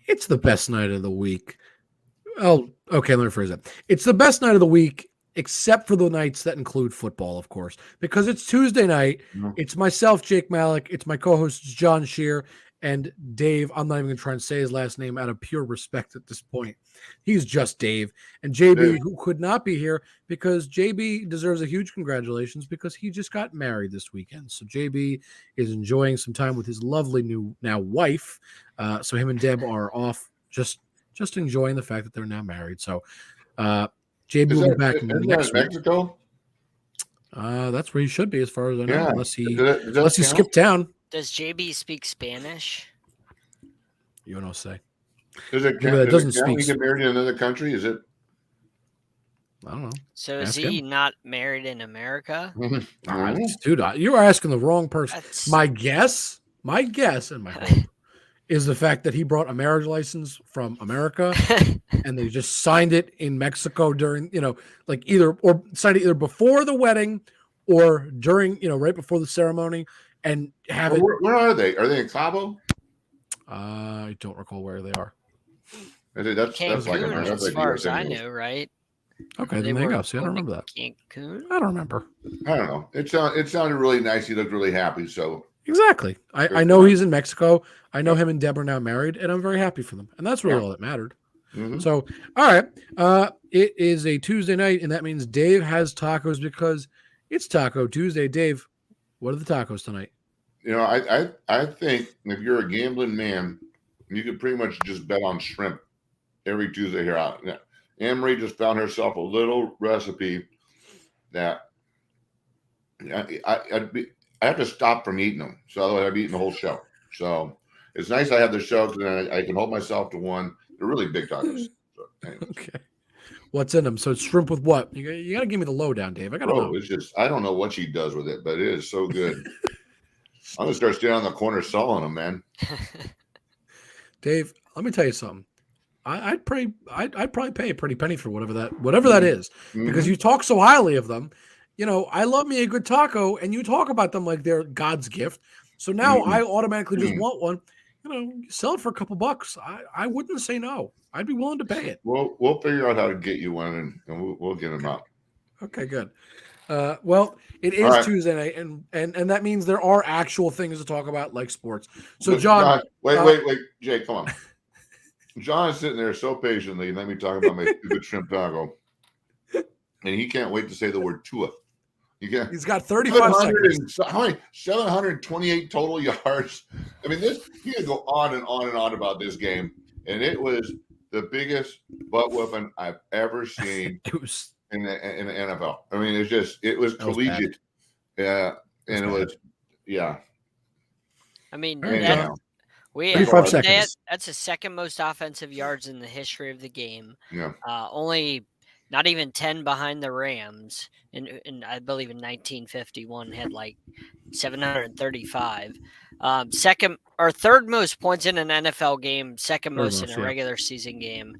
It's the best night of the week. Oh, okay, let me rephrase that. It's the best night of the week, except for the nights that include football, of course, because it's Tuesday night. It's myself, Jake Malik. It's my co-hosts, John Shear and Dave. I'm not even going to try and say his last name out of pure respect at this point. He's just Dave. And JB, who could not be here because JB deserves a huge congratulations because he just got married this weekend. So JB is enjoying some time with his lovely new now wife. So him and Deb are off just enjoying the fact that they're now married. So JB will be back next week. Mexico? That's where he should be as far as I know, Yeah. unless he Does he skipped town. Does JB speak Spanish? You don't say. Does it count? Does it count when you get married in another country? Is it? I don't know. So is he not married in America? Dude, you are asking the wrong person. My guess, and my hope is the fact that he brought a marriage license from America and they just signed it in Mexico during, signed it either before the wedding or during, right before the ceremony and have it. Where are they? Are they in Cabo? I don't recall where they are. That's like as far as I know, right? Okay, then there you go. See, I don't remember that. Cancun? I don't remember. I don't know. It sounded really nice. He looked really happy. So exactly. I know he's in Mexico. I know him and Deb are now married, and I'm very happy for them. And that's really all that mattered. Mm-hmm. So, all right. It is a Tuesday night, and that means Dave has tacos because it's Taco Tuesday. Dave, what are the tacos tonight? I think if you're a gambling man, you could pretty much just bet on shrimp every Tuesday here out. Anne-Marie just found herself a little recipe that I have to stop from eating them. So otherwise I'd be eating the whole show. So it's nice I have the show because I can hold myself to one. They're really big tacos. So, okay. What's in them? So it's shrimp with what? You got to give me the lowdown, Dave. I got to know. It's just, I don't know what she does with it, but it is so good. I'm going to start standing on the corner selling them, man. Dave, let me tell you something. I'd probably pay a pretty penny for whatever that is, because you talk so highly of them. I love me a good taco, and you talk about them like they're God's gift. So now I automatically just want one. Sell it for a couple bucks. I wouldn't say no. I'd be willing to pay it. We'll figure out how to get you one, and we'll get them out. Okay, good. Well, it is Tuesday night, and that means there are actual things to talk about, like sports. So, John, wait, Jake, come on. John is sitting there so patiently. Let me talk about my stupid shrimp taco, and he can't wait to say the word Tua. He's got 35 seconds. How many? 728 total yards. I mean, you can go on and on and on about this game, and it was the biggest butt whooping I've ever seen in the NFL. I mean, it was collegiate. Yeah, and it was. I mean, 35 seconds. That's the second most offensive yards in the history of the game. Yeah. Only not even 10 behind the Rams. And I believe in 1951 had like 735. Second or third most points in an NFL game, second most in a regular season game.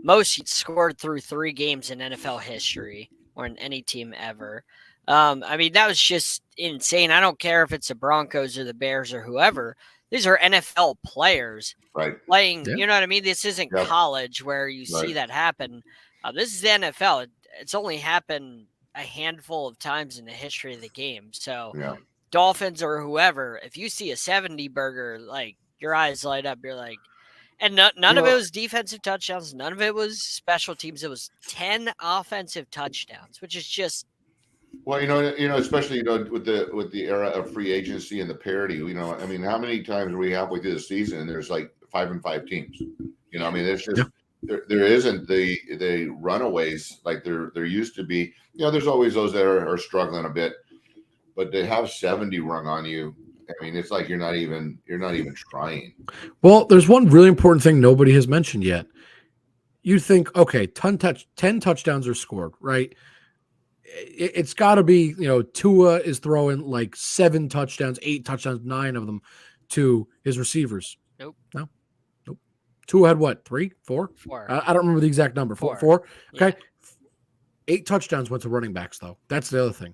Most scored through 3 games in NFL history or in any team ever. I mean, that was just insane. I don't care if it's the Broncos or the Bears or whoever. These are NFL players playing. You know what I mean? This isn't college where you see that happen. This is the NFL. It's only happened a handful of times in the history of the game. So Dolphins or whoever, if you see a 70 burger, like your eyes light up, you're like, and none of it was defensive touchdowns. None of it was special teams. It was 10 offensive touchdowns, which is just. Well, especially with the era of free agency and the parity. I mean, how many times are we halfway through the season and there's like 5 and 5 teams? I mean, it's just there isn't the runaways like there used to be. There's always those that are struggling a bit, but to have 70 rung on you, I mean, it's like you're not even trying. Well, there's one really important thing nobody has mentioned yet. You think, okay, 10 touchdowns are scored, right? It's got to be, Tua is throwing like 7 touchdowns, 8 touchdowns, 9 of them to his receivers. Nope. Tua had what? 3, 4? 4. I don't remember the exact number. 4. Okay. 8 touchdowns went to running backs, though. That's the other thing.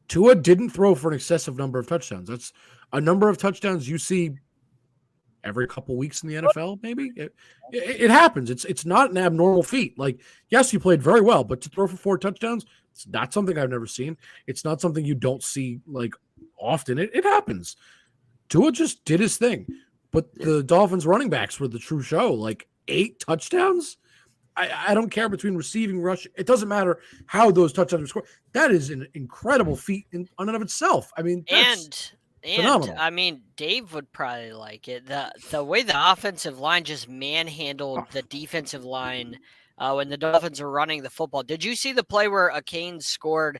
Tua didn't throw for an excessive number of touchdowns. That's a number of touchdowns you see every couple weeks in the NFL. Maybe it happens. It's not an abnormal feat. Like, yes, you played very well, but to throw for 4 touchdowns, it's not something I've never seen. It's not something you don't see like often. It happens. Tua just did his thing, but the Dolphins running backs were the true show. Like 8 touchdowns. I don't care between receiving, rush. It doesn't matter how those touchdowns were scored. That is an incredible feat in and of itself. I mean, that's phenomenal. I mean, Dave would probably like it. The way the offensive line just manhandled the defensive line when the Dolphins were running the football. Did you see the play where Akane scored?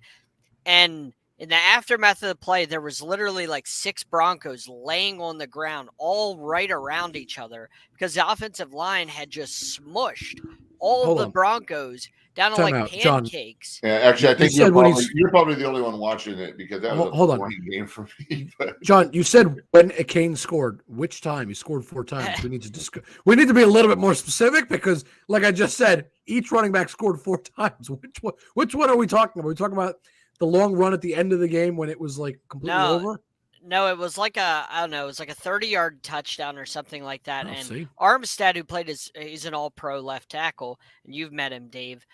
And in the aftermath of the play, there was literally like 6 Broncos laying on the ground, all right around each other, because the offensive line had just smushed all of the Broncos down to like pancakes. John. Yeah, actually, I think you're probably the only one watching it because that was a boring game for me. But. John, you said when Akane scored, which time? He scored 4 times. We need to be a little bit more specific because, like I just said, each running back scored 4 times. Which one are we talking about? Are we talking about the long run at the end of the game when it was like completely over? No, it was like it was like a 30-yard touchdown or something like that. Armstead, who played he's an all-pro left tackle, and you've met him, Dave.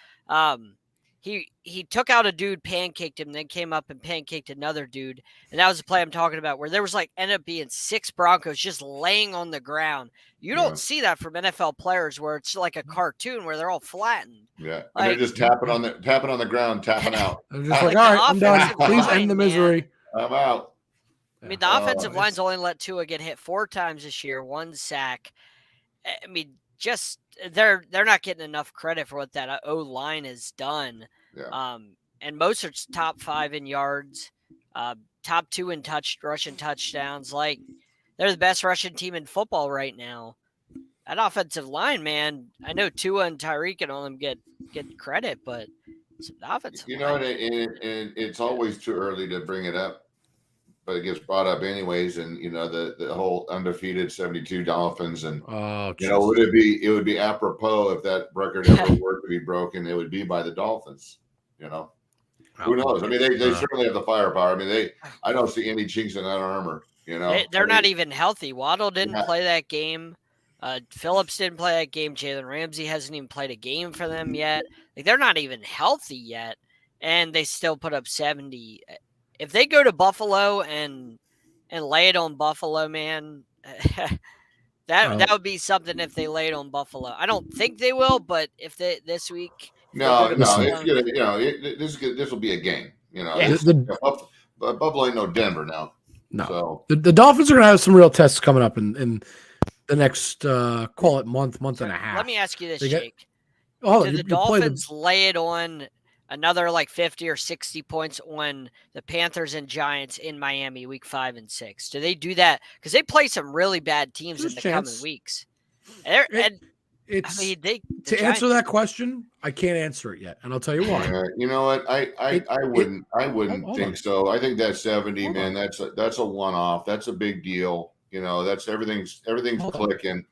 He took out a dude, pancaked him, then came up and pancaked another dude. And that was the play I'm talking about, where there was ended up being 6 Broncos just laying on the ground. You don't see that from NFL players where it's like a cartoon where they're all flattened. Yeah. And they're just tapping on the ground, tapping out. I'm just all right, I'm done. Please end the misery. Man. I'm out. I mean, the offensive line's only let Tua get hit 4 times this year, 1 sack. I mean, just they're not getting enough credit for what that O-line has done. Yeah. And most are top 5 in yards, top 2 in rushing touchdowns. Like, they're the best rushing team in football right now. That offensive line, man, I know Tua and Tyreek and all them get credit, but it's the offensive line. And it's always too early to bring it up. But it gets brought up anyways, and the whole undefeated 72 Dolphins, and it would be apropos if that record ever were to be broken, it would be by the Dolphins. Who knows? I mean, they certainly have the firepower. I mean, I don't see any chinks in that armor. They're not even healthy. Waddle didn't play that game. Phillips didn't play that game. Jalen Ramsey hasn't even played a game for them yet. Like, they're not even healthy yet, and they still put up 70. If they go to Buffalo and lay it on Buffalo, man, that would be something. If they lay it on Buffalo, I don't think they will. But if they this week, it's good. This will be a game. Buffalo ain't no Denver now. No, so. the Dolphins are going to have some real tests coming up in the next call it month and a half. Let me ask you this, Jake. Did the Dolphins lay it on another 50 or 60 points on the Panthers and Giants in Miami week 5 and 6? Do they do that? Because they play some really bad teams in the coming weeks. Answer that question, I can't answer it yet, and I'll tell you why. You know what? I wouldn't think so. I think that 70, man, that's a one-off. That's a big deal. That's everything's clicking.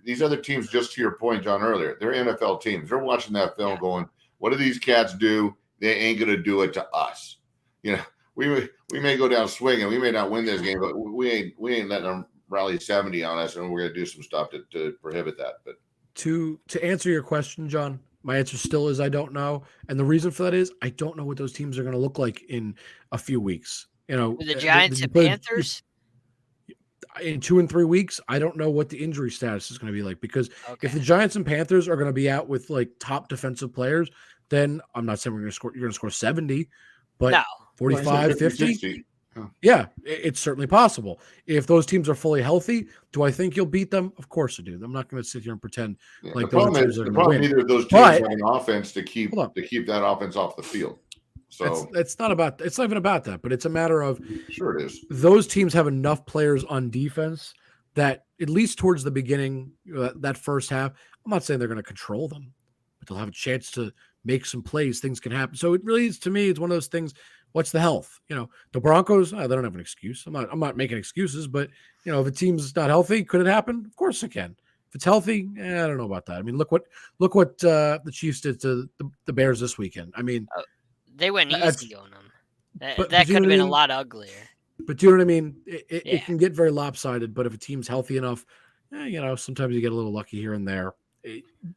These other teams, just to your point, John, earlier, they're NFL teams. They're watching that film going, what do these cats do? They ain't going to do it to us. We may go down swinging. We may not win this game, but we ain't letting them rally 70 on us, and we're going to do some stuff to prohibit that. But to answer your question, John, my answer still is I don't know. And the reason for that is I don't know what those teams are going to look like in a few weeks. The Giants and Panthers? In 2 and 3 weeks, I don't know what the injury status is going to be like, because if the Giants and Panthers are going to be out with top defensive players, then I'm not saying you're going to score 70, but 45, 50. Yeah, it's certainly possible. If those teams are fully healthy, do I think you'll beat them? Of course I do. I'm not going to sit here and pretend like those teams are going to win. Neither of those teams have an offense to keep that offense off the field. So it's not even about that, but it's a matter of sure it is. Those teams have enough players on defense that at least towards the beginning, that first half, I'm not saying they're going to control them, but they'll have a chance to make some plays. Things can happen. So it really is, to me, it's one of those things. What's the health? The Broncos, they don't have an excuse. I'm not making excuses, but if a team's not healthy, could it happen? Of course it can. If it's healthy, I don't know about that. I mean, look what the Chiefs did to the Bears this weekend. I mean. They went easy on them. But That you know could have what I been a mean? lot uglier. But do you know what I mean? Yeah. It can get very lopsided. But if a team's healthy enough, sometimes you get a little lucky here and there.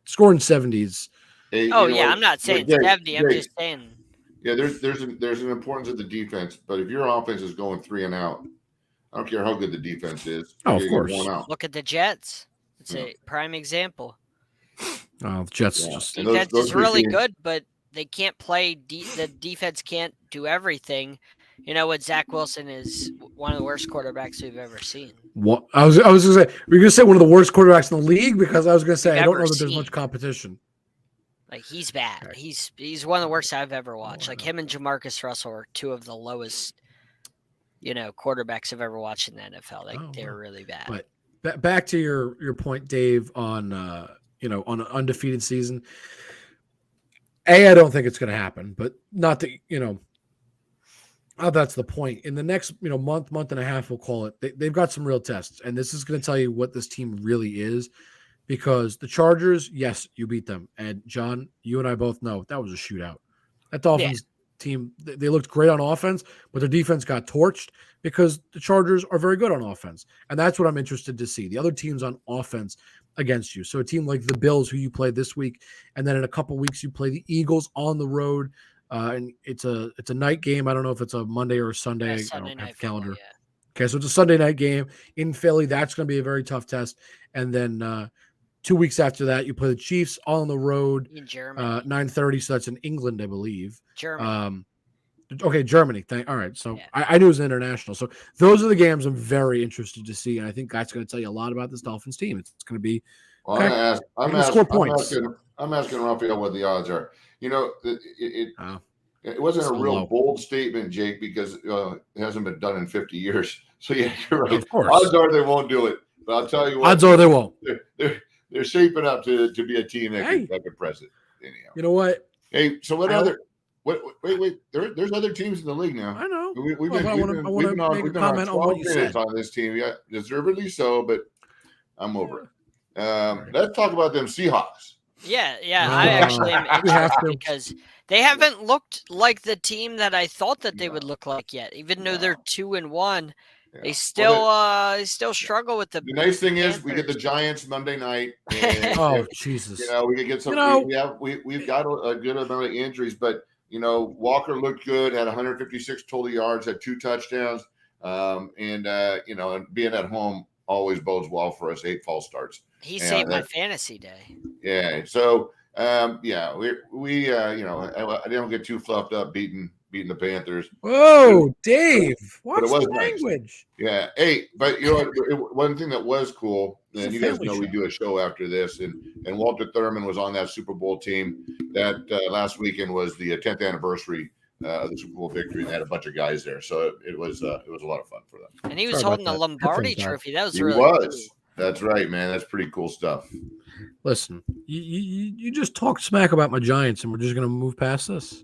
Scoring 70s. Hey, Oh, you know yeah, what? I'm not saying Jake, 70. I'm Jake, just saying. yeah, there's an importance of the defense, but if your offense is going 3 and out, I don't care how good the defense is. Oh, You're of gonna course. get one out. Look at the Jets. It's Yeah. a prime example. The Jets Yeah. just. And Defense those is three really teams- good, but they can't play. The defense can't do everything. You know what? Zach Wilson is one of the worst quarterbacks we've ever seen. What I was gonna say, were you gonna say one of the worst quarterbacks in the league? Because I was gonna say We've I don't ever know that there's seen. much competition. Like, he's bad. Okay. He's one of the worst I've ever watched. I Like, know. him and Jamarcus Russell are two of the lowest, quarterbacks I've ever watched in the NFL. Like, they're really bad. But back to your point, Dave, on on an undefeated season. I don't think it's going to happen, but not that that's the point. In the next month and a half, we'll call it. They've got some real tests, and this is going to tell you what this team really is. Because the Chargers, yes, you beat them, and John, you and I both know that was a shootout. That Dolphins team, they looked great on offense, but their defense got torched because the Chargers are very good on offense, and that's what I'm interested to see. The other teams on offense against you. So a team like the Bills, who you play this week, and then in a couple weeks you play the Eagles on the road, and it's a night game. I don't know if it's a Monday or a Sunday. Yeah, Sunday I don't have night the calendar. football, yeah. Okay, so it's a Sunday night game in Philly. That's going to be a very tough test, and then 2 weeks after that, you play the Chiefs on the road. In Germany. 9:30, so that's in England, I believe. Germany. Okay, Germany. All right, so Yeah. I knew it was international. So those are the games I'm very interested to see, and I think that's going to tell you a lot about this Dolphins team. It's going to be. Well, Okay. I'm asking Raphael what the odds are. It wasn't a real bold statement, Jake, because it hasn't been done in 50 years. So yeah, you're right. Of course. Odds are they won't do it, but I'll tell you what. Odds are they won't. They're shaping up to be a team that can press it. Anyhow. You know what? Hey, so what other? Wait. There's other teams in the league now. I know. We've been on 12 minutes on this team. Yeah, deservedly so, but I'm over it. Let's talk about them Seahawks. Yeah. I actually am interested because they haven't looked like the team that I thought that they would look like yet. Even though they're 2-1, they still struggle with the. The nice thing Panthers. is we get the Giants Monday night. And oh Jesus! We can get some. We've got a good amount of injuries, but Walker looked good, had 156 total yards, had 2 touchdowns, and being at home always bodes well for us. 8 false starts. He saved my fantasy day. Yeah. So we I didn't get too fluffed up beating the Panthers. Whoa, Dave! What's the Nice. language? Yeah. Hey, but one thing that was cool, and you guys know we do a show after this, and Walter Thurman was on that Super Bowl team. That last weekend was the 10th anniversary of the Super Bowl victory, and they had a bunch of guys there, so it was a lot of fun for them. And he was holding the Lombardi trophy. That was really cool. That's right, man. That's pretty cool stuff. Listen, you just talked smack about my Giants, and we're just going to move past this.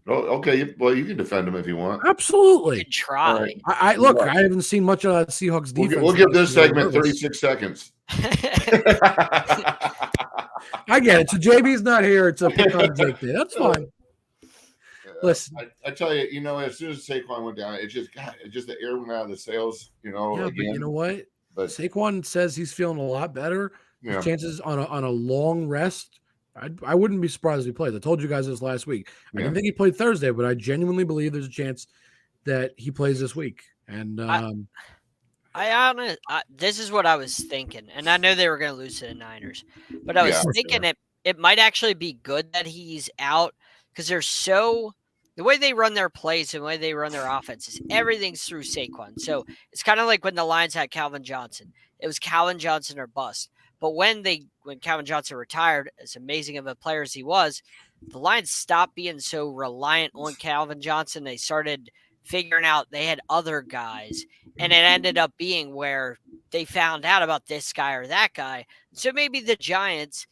Oh, okay. Well, you can defend them if you want. Absolutely. Try. Right. I haven't seen much of that Seahawks defense. We'll give this segment 36 seconds. I get it. So JB's not here. It's a pick on Jake Day. That's fine. Listen, I tell you, as soon as Saquon went down, it just the air went out of the sails. Yeah, but you know what? But Saquon says he's feeling a lot better. His chances on a long rest. I wouldn't be surprised if he plays. I told you guys this last week. I didn't think he played Thursday, but I genuinely believe there's a chance that he plays this week. And this is what I was thinking, and I know they were going to lose to the Niners, but I was thinking it might actually be good that he's out because the way they run their plays and the way they run their offense is everything's through Saquon. So it's kind of like when the Lions had Calvin Johnson. It was Calvin Johnson or bust. But when Calvin Johnson retired, as amazing of a player as he was, the Lions stopped being so reliant on Calvin Johnson. They started figuring out they had other guys, and it ended up being where they found out about this guy or that guy. So maybe the Giants,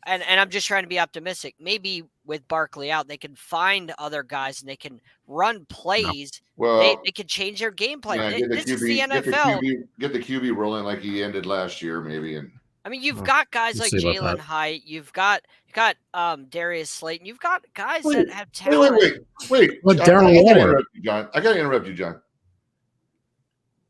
and I'm just trying to be optimistic, maybe with Barkley out, they can find other guys and they can run plays. No. Well, they can change their game plan. Yeah, This is the NFL. Get the QB rolling like he ended last year, maybe. And I mean, you've got guys we'll like see about Jalen that. Hyatt. You've got Darius Slayton. You've got guys Wait, that have talent. Wait. But I Darren gotta Waller. interrupt you, John. I got to interrupt you, John.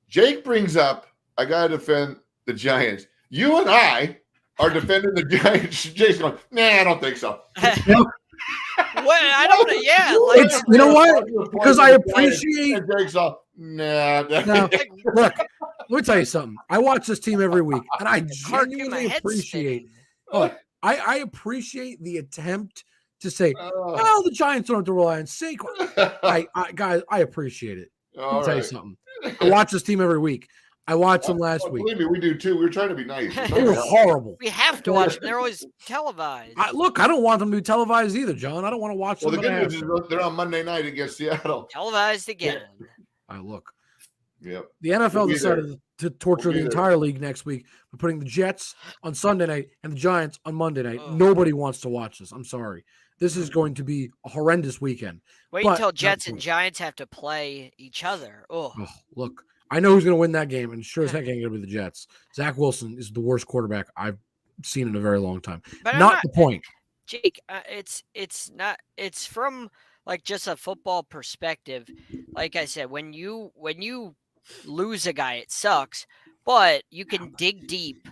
Jake brings up, I got to defend the Giants. You and I are defending the Giants. Jake's going, nah, I don't think so. Well, I don't know. Yeah, like It's, you know what? Because I appreciate. And Jake's all, nah. No, look, let me tell you something. I watch this team every week, and I hard to get my genuinely head appreciate. spinning. Oh, I appreciate the attempt to say, "Well, the Giants don't have to rely on Saquon." Guys, I appreciate it. Let me tell you something. I watch this team every week. I watched them last week. Believe me, we do too. We're trying to be nice. They were horrible. We have to watch them. They're always televised. Look, I don't want them to be televised either, John. I don't want to watch them. Well, the good news is they're on Monday night against Seattle. Televised again. Look. Yep. The NFL decided to torture the entire league next week by putting the Jets on Sunday night and the Giants on Monday night. Nobody wants to watch this. I'm sorry. This is going to be a horrendous weekend. Wait until Jets and Giants have to play each other. Oh, look, I know who's going to win that game, and sure as heck ain't going to be the Jets. Zach Wilson is the worst quarterback I've seen in a very long time. But not the point. Jake, it's not. It's from like just a football perspective. Like I said, when you lose a guy, it sucks, but you can dig deep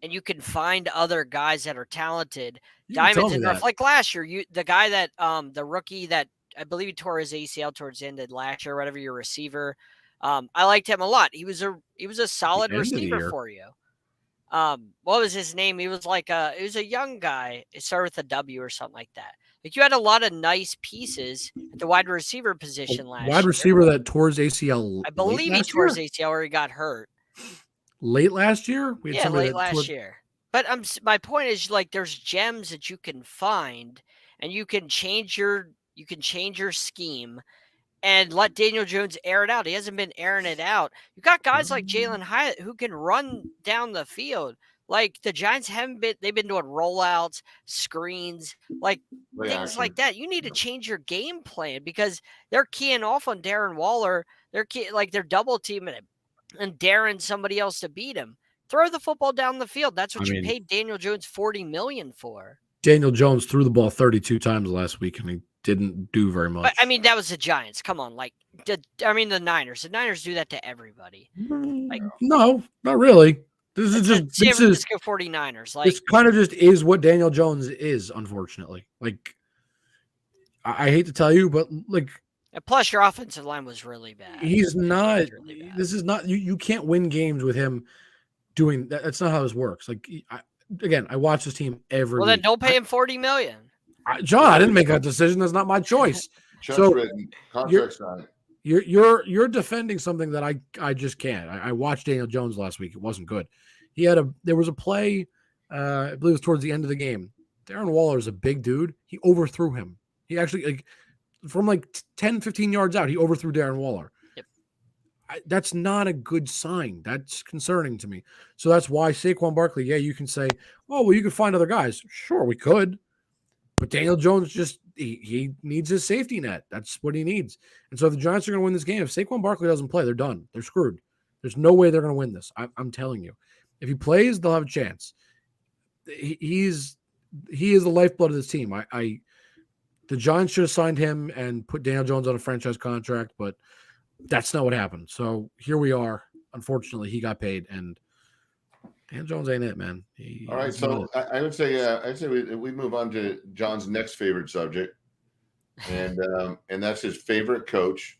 and you can find other guys that are talented. Diamonds in the rough. Like last year, the guy that the rookie that I believe he tore his ACL towards the end of last year, whatever, your receiver. I liked him a lot. He was a solid receiver for you. What was his name? He was like it was a young guy. It started with a W or something like that. Like you had a lot of nice pieces at the wide receiver position last year. Wide receiver that tore his ACL. I believe he tore his ACL or he got hurt. Late last year? Late last year. But my point is, like, there's gems that you can find, and you can change your scheme and let Daniel Jones air it out. He hasn't been airing it out. You got guys like Jalen Hyatt who can run down the field. Like the Giants they've been doing rollouts, screens, like things like that. You need to change your game plan because they're keying off on Darren Waller. They're double teaming him and Darren somebody else to beat him. Throw the football down the field. That's what you paid Daniel Jones $40 million for. Daniel Jones threw the ball 32 times last week and he didn't do very much. But, I mean, that was the Giants. Come on. The Niners. The Niners do that to everybody. Like, no, not really. This is San Francisco 49ers. Like, this kind of just is what Daniel Jones is, unfortunately. Like, I hate to tell you, but like, and plus your offensive line was really bad. He's not. Really bad. This is not. You can't win games with him doing that. That's not how this works. Like, I watch this team every. Well, then don't pay him $40 million. John, I didn't make that decision. That's not my choice. Contract signed. You're defending something that I just can't. I watched Daniel Jones last week. It wasn't good. There was a play, I believe it was towards the end of the game. Darren Waller is a big dude. He overthrew him. He actually from 10, 15 yards out, he overthrew Darren Waller. Yep. That's not a good sign. That's concerning to me. So that's why Saquon Barkley, you can say, oh, well, you could find other guys. Sure, we could. But Daniel Jones he needs his safety net. That's what he needs. And so if the Giants are going to win this game, if Saquon Barkley doesn't play, they're done. They're screwed. There's no way they're going to win this. I'm telling you. If he plays, they'll have a chance. He is the lifeblood of this team. The Giants should have signed him and put Daniel Jones on a franchise contract, but that's not what happened. So here we are. Unfortunately, he got paid, and Daniel Jones ain't it, man. All right, so I would say we move on to John's next favorite subject, and that's his favorite coach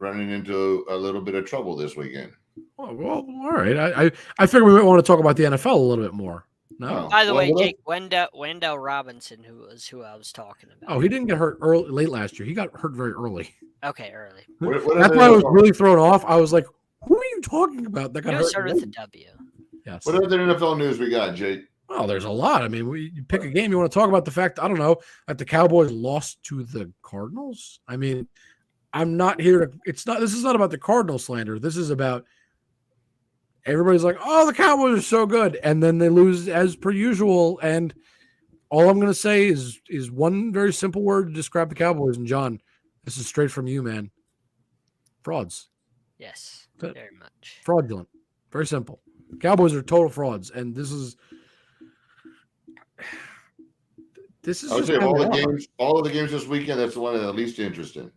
running into a little bit of trouble this weekend. Oh, well, all right. I figure we might want to talk about the NFL a little bit more. No. By the way, Jake, Wendell Robinson, who I was talking about. Oh, he didn't get hurt late last year. He got hurt very early. Okay, early. That's why I was really thrown off. I was like, who are you talking about? That got hurt. Started with a W. Yes. What other NFL news we got, Jake? Well, there's a lot. I mean, you pick a game. You want to talk about the fact, I don't know, that the Cowboys lost to the Cardinals? I mean, I'm not here to – this is not about the Cardinal slander. This is about everybody's like, oh, the Cowboys are so good. And then they lose as per usual. And all I'm going to say is one very simple word to describe the Cowboys. And, John, this is straight from you, man. Frauds. Yes, very much. Fraudulent. Very simple. Cowboys are total frauds. And this is this is I would just say of all of the games this weekend, that's the one that's least interesting.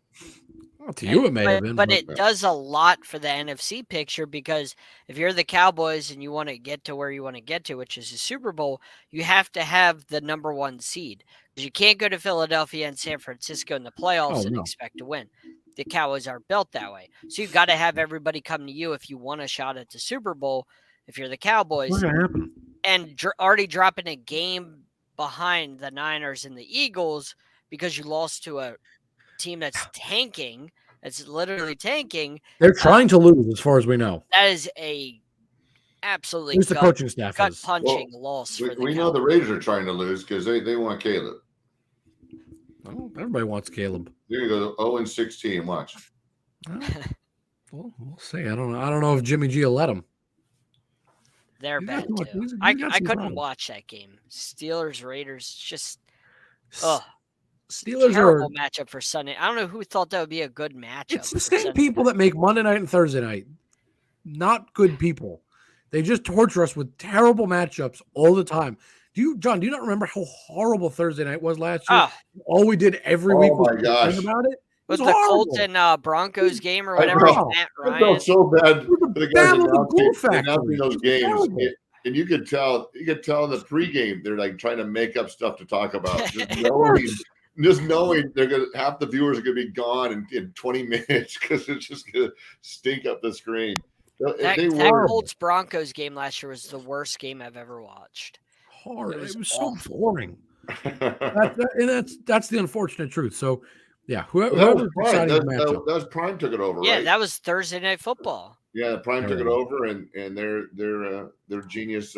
Well, to you, it may have been, but it does a lot for the NFC picture, because if you're the Cowboys and you want to get to where you want to get to, which is the Super Bowl, you have to have the number one seed, because you can't go to Philadelphia and San Francisco in the playoffs and expect to win. The Cowboys are built that way. So you've got to have everybody come to you if you want a shot at the Super Bowl, if you're the Cowboys. What's going to happen? And already dropping a game behind the Niners and the Eagles because you lost to a team that's tanking. It's literally tanking. They're trying to lose, as far as we know. That is a absolutely the coaching staff gut-punching loss for the we know the Raiders are trying to lose because they want Caleb. Oh, everybody wants Caleb. They're going to go 0-16. Watch. Well, we'll see. I don't know if Jimmy G will let him. They're bad too. I couldn't watch that game. Steelers Raiders, just Steelers terrible matchup for Sunday. I don't know who thought that would be a good matchup. It's the same people that make Monday night and Thursday night. Not good people. They just torture us with terrible matchups all the time. John, do you not remember how horrible Thursday night was last year? All we did every week was complain about it. Was the Colts and Broncos game or whatever? Matt Ryan. I felt so bad for the guys announcing those games. And you could tell in the pregame they're like trying to make up stuff to talk about. Just knowing they're gonna half the viewers are gonna be gone in 20 minutes because it's just gonna stink up the screen. That Colts Broncos game last year was the worst game I've ever watched. It was so boring. That's the unfortunate truth. So yeah, whoever that was Prime took it over. Yeah, right? That was Thursday Night Football. Yeah, Prime took it over, and their genius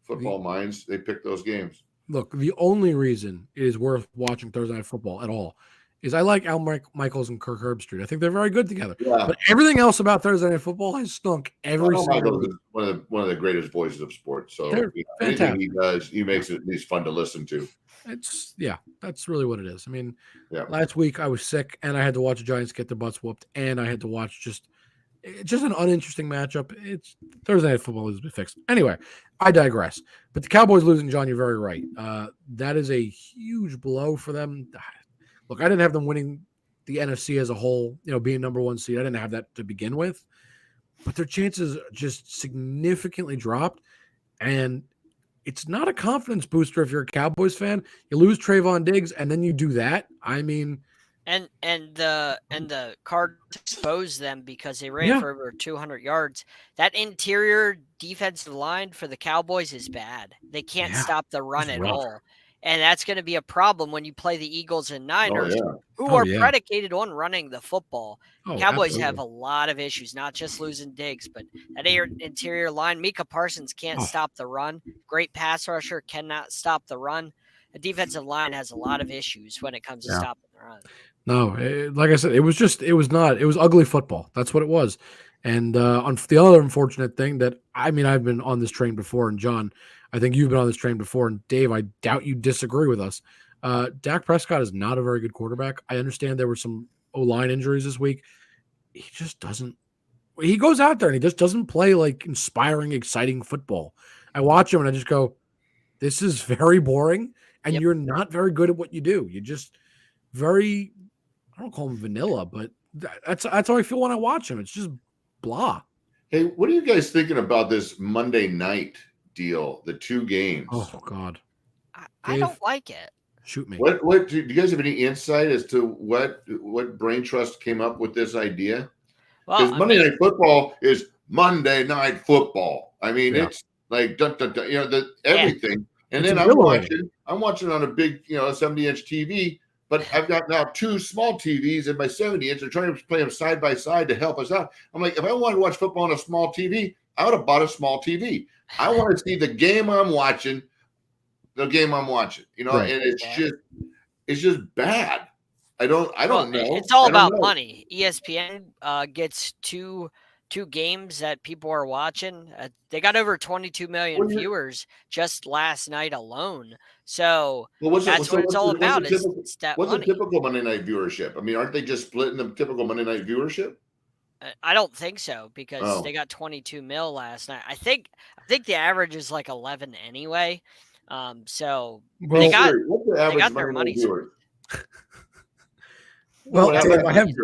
football minds, they picked those games. Look, the only reason it is worth watching Thursday Night Football at all is I like Al Michaels and Kirk Herbstreit. I think they're very good together. Yeah. But everything else about Thursday Night Football has stunk every single week. One of the greatest voices of sports. So anything he does, he makes it at least fun to listen to. That's really what it is. I mean, last week I was sick and I had to watch the Giants get their butts whooped, and I had to watch just an uninteresting matchup. It's Thursday Night Football is fixed. Anyway, I digress. But the Cowboys losing, John, you're very right. That is a huge blow for them. Look, I didn't have them winning the NFC as a whole, being number one seed. I didn't have that to begin with. But their chances just significantly dropped. And it's not a confidence booster if you're a Cowboys fan. You lose Trayvon Diggs, and then you do that. I mean, and the Cardinals exposed them because they ran for over 200 yards. That interior defensive line for the Cowboys is bad. They can't stop the run at all. And that's going to be a problem when you play the Eagles and Niners, who are predicated on running the football. Cowboys have a lot of issues, not just losing Diggs, but that interior line. Micah Parsons can't stop the run. Great pass rusher, cannot stop the run. The defensive line has a lot of issues when it comes to stopping the run. No, like I said, it was ugly football. That's what it was. And the other unfortunate thing that, I've been on this train before, and John, I think you've been on this train before, and Dave, I doubt you disagree with us. Dak Prescott is not a very good quarterback. I understand there were some O-line injuries this week. He just doesn't – he goes out there and he just doesn't play like inspiring, exciting football. I watch him and I just go, this is very boring, and you're not very good at what you do. You're just very – I don't call him vanilla, but that's how I feel when I watch him. It's just blah. Hey, what are you guys thinking about this Monday night deal, the two games? Oh God, I don't like it. Shoot me. What do you guys have any insight as to what brain trust came up with this idea? Because Monday Night Football is Monday Night Football. I mean, it's like everything. And then I'm watching on a big 70-inch TV. But I've got now two small TVs in my 70-inch. They're trying to play them side by side to help us out. I'm like, if I wanted to watch football on a small TV, I would have bought a small TV. I want to see the game I'm watching. And it's just bad. I don't know. It's all about money. ESPN gets two games that people are watching. They got over 22 million viewers just last night alone. So that's what it's all about. It's that what's money. A typical Monday night viewership? I mean, aren't they just splitting the typical Monday night viewership? I don't think so, because they got 22 mil last night. I think the average is like 11 anyway. So Well, they got What's the average got their Monday Night money's viewers? well, What Dave, happens?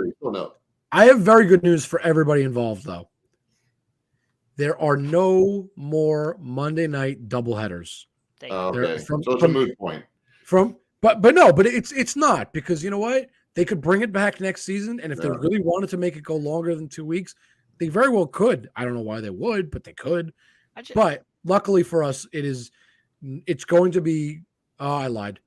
I have very good news for everybody involved, though. There are no more Monday night doubleheaders. Okay, so it's a moot point. But it's not, because you know what? They could bring it back next season, and if they really wanted to make it go longer than 2 weeks, they very well could. I don't know why they would, but they could. But luckily for us, it's going to be. Oh, I lied.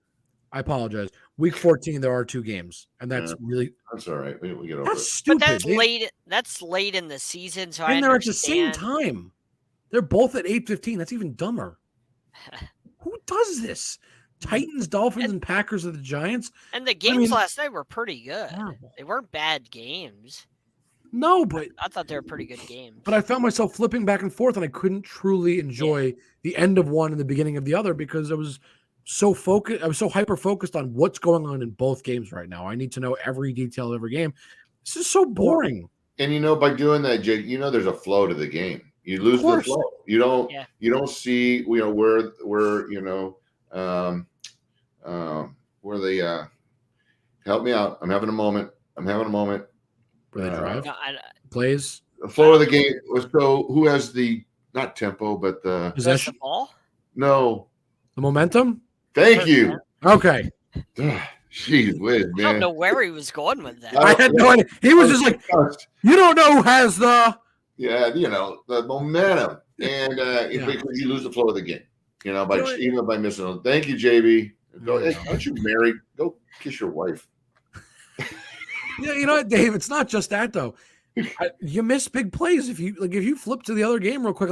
I apologize. Week 14, there are 2 games, and that's all right. We get over that's it. stupid. But that's late. That's late in the season, so and they're at the same time. They're both at 8:15. That's even dumber. Who does this? Titans, Dolphins, and Packers are the Giants. And the games last night were pretty good. Terrible. They weren't bad games. No, but I thought they were pretty good games. But I found myself flipping back and forth, and I couldn't truly enjoy the end of one and the beginning of the other, because I was so focused. I was so hyper focused on what's going on in both games right now. I need to know every detail of every game. This is so boring. And by doing that, Jake, there's a flow to the game. You lose the flow. You don't see where they help me out. I'm having a moment. Where they drive plays. The flow of the game. So who has the not tempo, but the possession? The ball? No, the momentum. Thank you. Okay. Jeez whiz, man. I don't know where he was going with that. I had no idea. He was just like, you don't know who has the the momentum, and because you lose the flow of the game, by missing them. Thank you, JB. Hey, aren't you married? Go kiss your wife. Yeah, you know what, Dave? It's not just that though. You miss big plays if you flip to the other game real quick,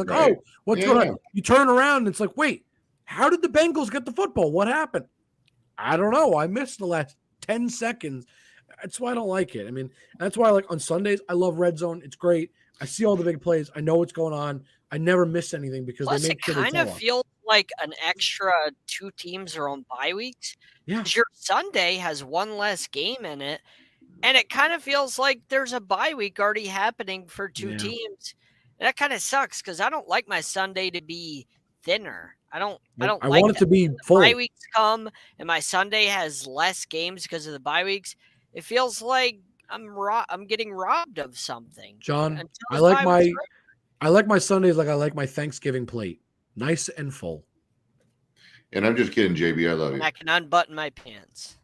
what's going on? You turn around and it's like, wait, how did the Bengals get the football? What happened? I don't know. I missed the last 10 seconds. That's why I don't like it. I mean, that's why on Sundays I love Red Zone. It's great. I see all the big plays. I know what's going on. I never miss anything because Plus, they make sure it kind of feels like an extra 2 teams are on bye weeks. Yeah, your Sunday has 1 less game in it. And it kind of feels like there's a bye week already happening for 2 teams. And that kind of sucks because I don't like my Sunday to be thinner. I want it to be full. Bye weeks come and my Sunday has less games because of the bye weeks. It feels like I'm getting robbed of something. John, I like my Sundays like I like my Thanksgiving plate. Nice and full. And I'm just kidding, JB. I love you. I can unbutton my pants.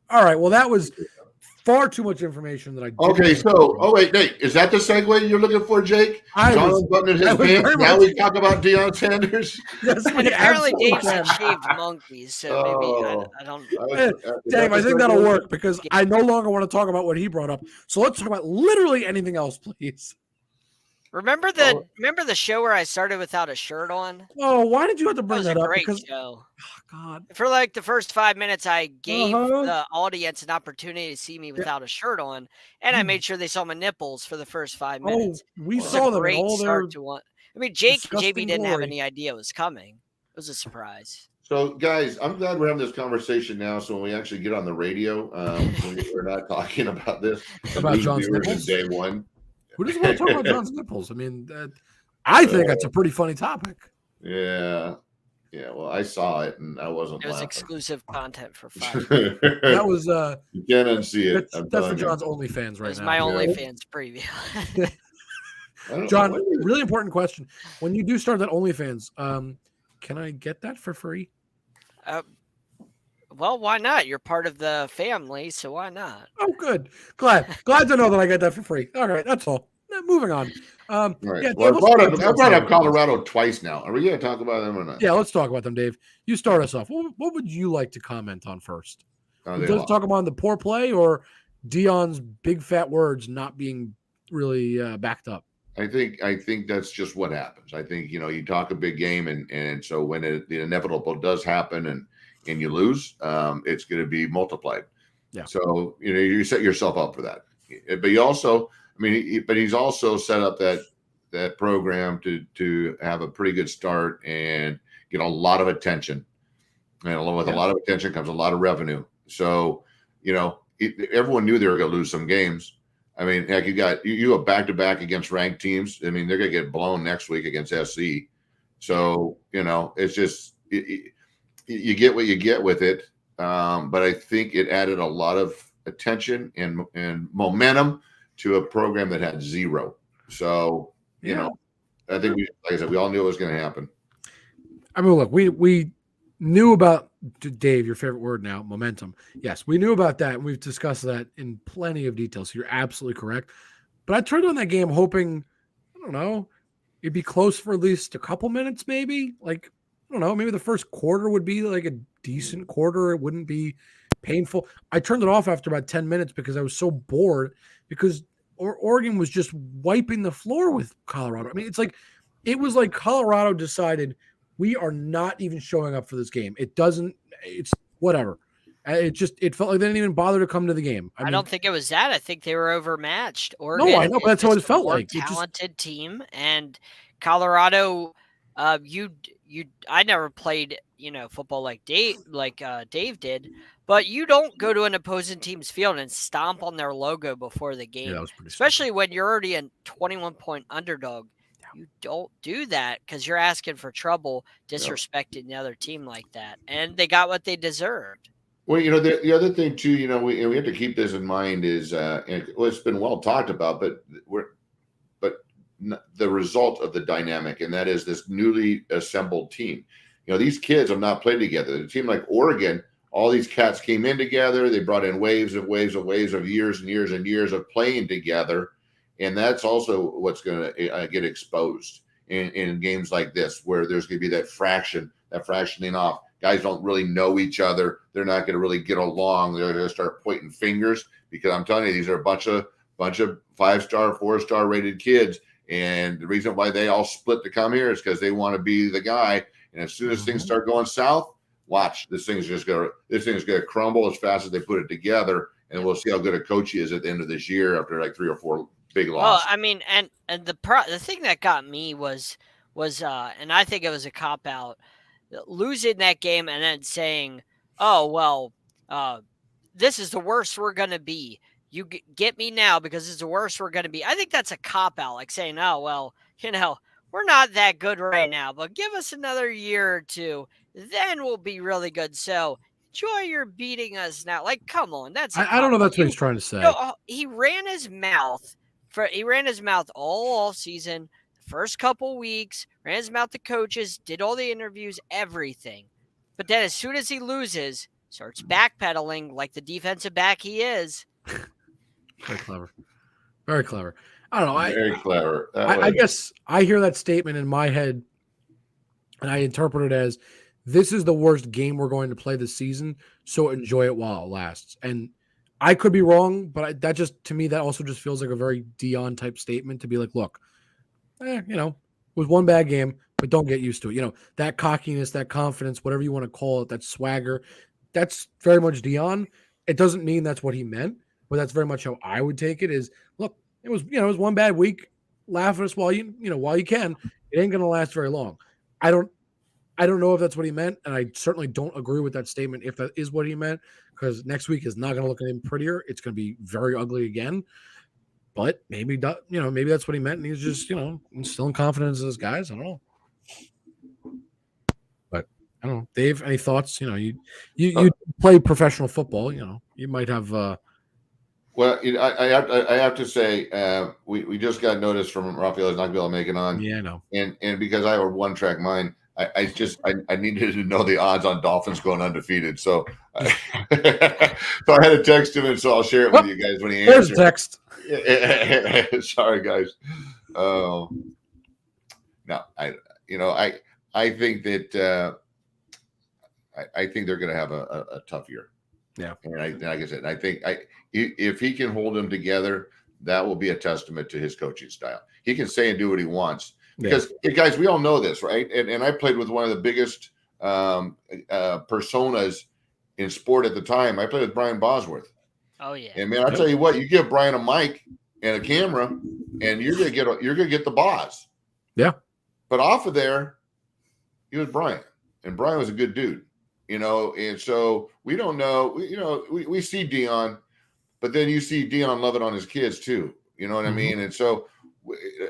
All right. Well, that was far too much information that I didn't. Okay, so wait, is that the segue you're looking for, Jake? John unbuttoning his pants. Now we talk about Deion Sanders. Yes, and apparently Dave said shaved monkeys, so maybe I don't. Dave, I think that'll work because I no longer want to talk about what he brought up. So let's talk about literally anything else, please. Remember the show where I started without a shirt on? Oh, why did you have to bring that up? Great show. Oh, God. For like the first 5 minutes, I gave the audience an opportunity to see me without a shirt on, and I made sure they saw my nipples for the first 5 minutes. We saw them. Great start to one. I mean, Jake and JB didn't have glory. any idea it was coming. It was a surprise. So, guys, I'm glad we're having this conversation now. So when we actually get on the radio, we're not talking about this about John's nipples. Day one. Who doesn't want to talk about John's nipples? I mean, I think that's a pretty funny topic. Yeah. Well, I saw it and I wasn't. It was laughing. Exclusive content for 5 minutes. That was you can't unsee it. That's for John's OnlyFans right now. It's my OnlyFans preview. John, really important question. When you do start that OnlyFans, can I get that for free? Well, why not? You're part of the family, so why not? Oh, good. Glad to know that I get that for free. All right, that's all. Moving on. Right. Yeah, well, I brought up Colorado twice now. Are we going to talk about them or not? Yeah, let's talk about them, Dave. You start us off. What would you like to comment on first? Does talk about the poor play or Deion's big fat words not being really backed up? I think that's just what happens. I think you talk a big game, and so when the inevitable does happen, and you lose, it's going to be multiplied. Yeah. So you set yourself up for that. But you also, he's also set up that program to have a pretty good start and get a lot of attention. And along with a lot of attention comes a lot of revenue. So everyone knew they were going to lose some games. Heck, you go back to back against ranked teams. They're going to get blown next week against SC. So it's just you get what you get with it. But I think it added a lot of attention and momentum to a program that had zero. So, you know, I think like I said, we all knew it was going to happen. I mean, look, we knew about, Dave, your favorite word now, momentum. Yes, we knew about that, and we've discussed that in plenty of detail. So you're absolutely correct. But I turned on that game hoping, I don't know, it'd be close for at least a couple minutes, maybe. Like, I don't know, maybe the first quarter would be like a decent quarter. It wouldn't be painful. I turned it off after about 10 minutes because I was so bored because Oregon was just wiping the floor with Colorado. I mean, it was like Colorado decided we are not even showing up for this game. It's whatever. It felt like they didn't even bother to come to the game. I don't think it was that. I think they were overmatched. Oregon, no, I know, but that's how it felt like. Talented team, and Colorado. I never played football like Dave did, but you don't go to an opposing team's field and stomp on their logo before the game. That was pretty especially when you're already a 21-point underdog. You don't do that because you're asking for trouble, disrespecting the other team like that, and they got what they deserved. Well, the other thing too, we have to keep this in mind is, it's been well talked about, but the result of the dynamic, and that is this newly assembled team. These kids have not played together. A team like Oregon, all these cats came in together. They brought in waves of years and years and years of playing together. And that's also what's going to get exposed in games like this, where there's going to be that fractioning off. Guys don't really know each other. They're not going to really get along. They're going to start pointing fingers, because I'm telling you, these are a bunch of 5-star, 4-star rated kids. And the reason why they all split to come here is because they want to be the guy. And as soon as things start going south, watch, this thing's going to crumble as fast as they put it together. And we'll see how good a coach he is at the end of this year after like 3 or 4 big loss. Well, I mean, and the thing that got me was and I think it was a cop out, losing that game and then saying, "Oh well, this is the worst we're gonna be. You get me now because it's the worst we're gonna be." I think that's a cop out, like saying, "Oh well, we're not that good right now, but give us another year or two, then we'll be really good." So enjoy your beating us now. Like, come on, I don't know. That's what he's trying to say. He ran his mouth. He ran his mouth all season, the first couple weeks, ran his mouth to coaches, did all the interviews, everything. But then as soon as he loses, starts backpedaling like the defensive back he is. Very clever. Very clever. I don't know. Very clever. I guess I hear that statement in my head, and I interpret it as, this is the worst game we're going to play this season, so enjoy it while it lasts. And I could be wrong, but that just, to me, that also just feels like a very Dion type statement to be like, look, it was one bad game, but don't get used to it. That cockiness, that confidence, whatever you want to call it, that swagger, that's very much Dion. It doesn't mean that's what he meant, but that's very much how I would take it is, look, it was one bad week. Laugh at us while you can. It ain't going to last very long. I don't know if that's what he meant, and I certainly don't agree with that statement if that is what he meant, because next week is not going to look any prettier. It's going to be very ugly again. But maybe that's what he meant, and he's just instilling confidence in his guys. I don't know. But I don't know, Dave. Any thoughts? You play professional football. You might have. Well, I have to say, we just got notice from Raphael is not going to be able to make it on. Yeah, I know. And because I have a one-track mind, I needed to know the odds on Dolphins going undefeated. So, so I had to text him, and so I'll share it with you guys when he answers. There's text. Sorry, guys. No, I think that I think they're going to have a tough year. Yeah, and like I said, I think if he can hold them together, that will be a testament to his coaching style. He can say and do what he wants. Because, guys, we all know this, right? And I played with one of the biggest personas in sport at the time. I played with Brian Bosworth. Oh yeah. And man, I'll tell you what, you give Brian a mic and a camera, and you're gonna get the boss. Yeah. But off of there, he was Brian, and Brian was a good dude, And so we don't know. We see Dion, but then you see Dion loving on his kids too. You know what I mean? And so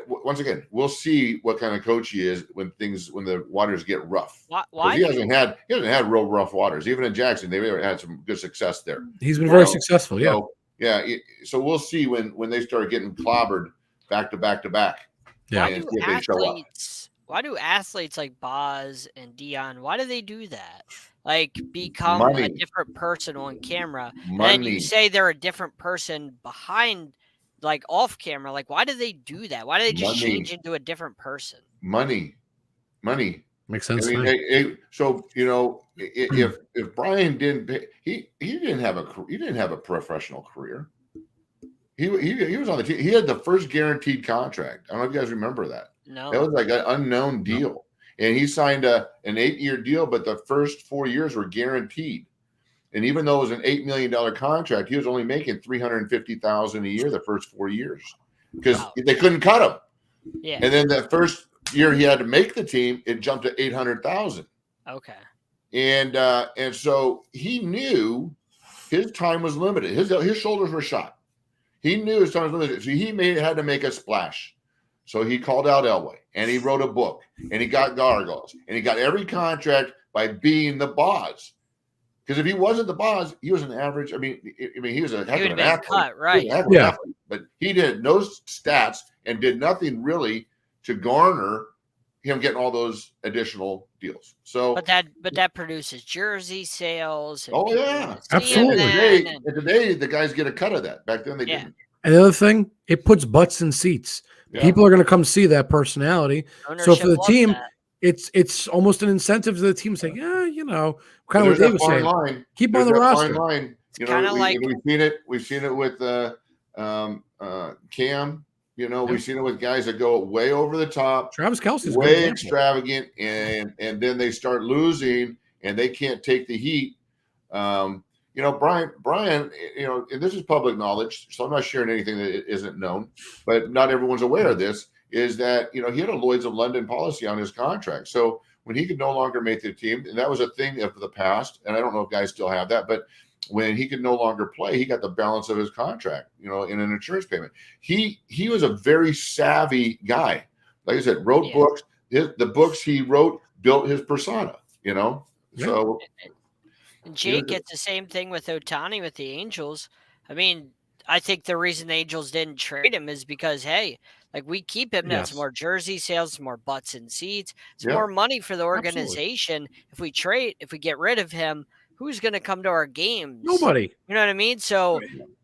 once again, we'll see what kind of coach he is when the waters get rough. Why he hasn't had real rough waters. Even in Jackson, they've had some good success there. He's been very successful. Yeah. So, so we'll see when they start getting clobbered back to back to back. Yeah. Why do athletes like Boz and Dion, why do they do that? Like become a different person on camera. And then you say they're a different person behind, like off camera. Like, why do they do that? Why do they just change into a different person? Money. Makes sense. I mean, so if Brian didn't, he didn't have a professional career. He was on the team. He had the first guaranteed contract. I don't know if you guys remember that. No, that was like an unknown deal, and he signed an 8-year deal, but the first 4 years were guaranteed. And even though it was an $8 million contract, he was only making $350,000 a year the first 4 years because they couldn't cut him. Yeah, and then the first year he had to make the team, it jumped to $800,000. Okay, and so he knew his time was limited. His shoulders were shot. He knew his time was limited, so he had to make a splash. So he called out Elway, and he wrote a book, and he got Gargoyles, and he got every contract by being the boss. Because if he wasn't the boss, he was an average. I mean, he was a heck of an athlete, cut, right? Athlete, but he did no stats and did nothing really to garner him getting all those additional deals. So, but that produces jersey sales. Oh yeah, absolutely. And today the guys get a cut of that. Back then they didn't. And the other thing, it puts butts in seats. Yeah. People are going to come see that personality. So for the team, it's almost an incentive to the team to say, kind of what Dave was saying. Keep on the roster. Line. We've seen it with Cam. We've seen it with guys that go way over the top. Travis Kelce's way extravagant, and then they start losing, and they can't take the heat. Brian, and this is public knowledge, so I'm not sharing anything that isn't known, but not everyone's aware of this, is that, he had a Lloyd's of London policy on his contract. So when he could no longer make the team, and that was a thing of the past, and I don't know if guys still have that, but when he could no longer play, he got the balance of his contract, in an insurance payment. He was a very savvy guy. Like I said, wrote books. The books he wrote built his persona, So and Jake gets the same thing with Ohtani with the Angels. I mean, I think the reason the Angels didn't trade him is because, hey, like we keep him, that's more jersey sales, more butts and seats. It's more money for the organization. Absolutely. If we get rid of him, who's going to come to our games? Nobody. You know what I mean? So,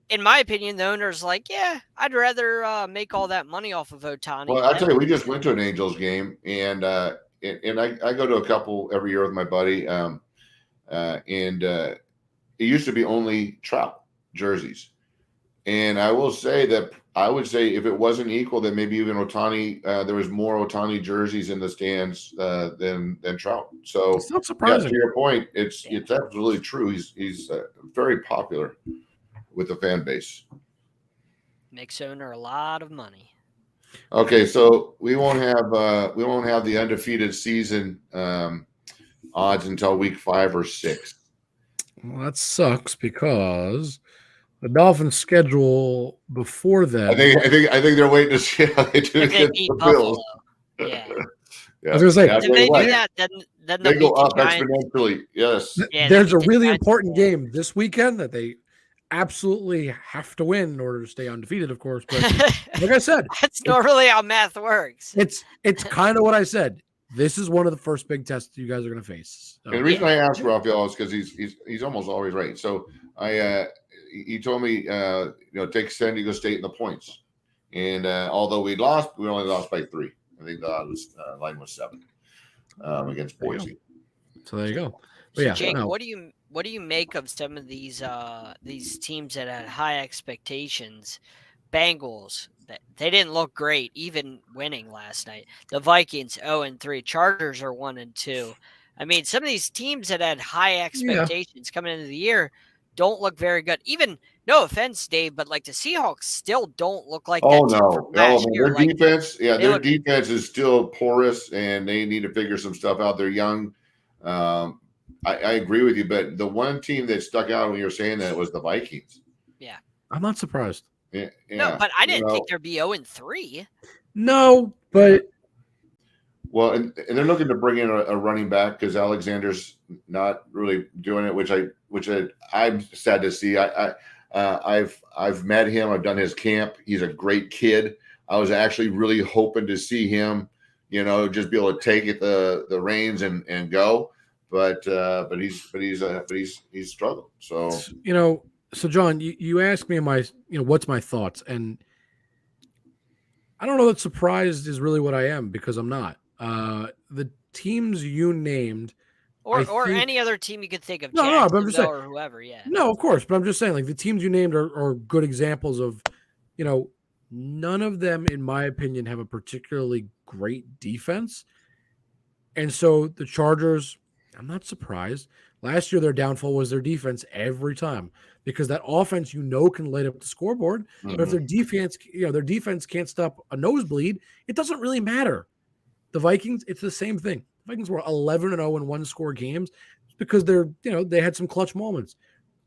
in my opinion, the owner's like, I'd rather make all that money off of Ohtani. Well, I'll tell you, we just went to an Angels game, and I go to a couple every year with my buddy. It used to be only Trout jerseys. And I will say that I would say if it wasn't equal, then maybe even Ohtani, there was more Ohtani jerseys in the stands than Trout. So it's not surprising. To your point, it's absolutely true. He's very popular with the fan base. Makes owner a lot of money. Okay, so we won't have the undefeated season odds until week 5 or 6. Well, that sucks because the Dolphins' schedule before that. I think they're waiting to see how they do against the Bills. Yeah. I was going to say, if they do that, then they go up exponentially. Yes. There's a really important game this weekend that they absolutely have to win in order to stay undefeated, of course. But like I said, that's normally how math works. It's kind of what I said. This is one of the first big tests you guys are going to face. So. And the reason I asked Raphael is because he's almost always right. So he told me take San Diego State in the points, and although we only lost by 3. I think the line was 7 against Boise. So there you go. But so Jake, what do you make of some of these teams that had high expectations? Bengals, they didn't look great, even winning last night. The Vikings 0-3, Chargers are 1-2. I mean, some of these teams that had high expectations coming into the year don't look very good. Even, no offense, Dave, but like the Seahawks still don't look like that. Their defense, their defense is still porous, and they need to figure some stuff out. They're young. I agree with you, but the one team that stuck out when you were saying that was the Vikings. Yeah, I'm not surprised. Yeah, No, but I didn't know, think there'd be 0-3. No, but well, and they're looking to bring in a running back because Alexander's not really doing it, which I'm sad to see. I've met him. I've done his camp. He's a great kid. I was actually really hoping to see him, just be able to take it the reins and go. But he's struggled. So so John, you asked me what's my thoughts, and I don't know that surprised is really what I am, because I'm not. The teams you named, Or any other team you could think of, no, but I'm just Jacksonville saying, or whoever, yeah. no, of course, but I'm just saying, like, the teams you named are good examples of, none of them, in my opinion, have a particularly great defense. And so the Chargers, I'm not surprised. Last year, their downfall was their defense every time, because that offense, can light up the scoreboard. But if their defense can't stop a nosebleed, it doesn't really matter. The Vikings, it's the same thing. The Vikings were 11-0 in one-score games because they had some clutch moments.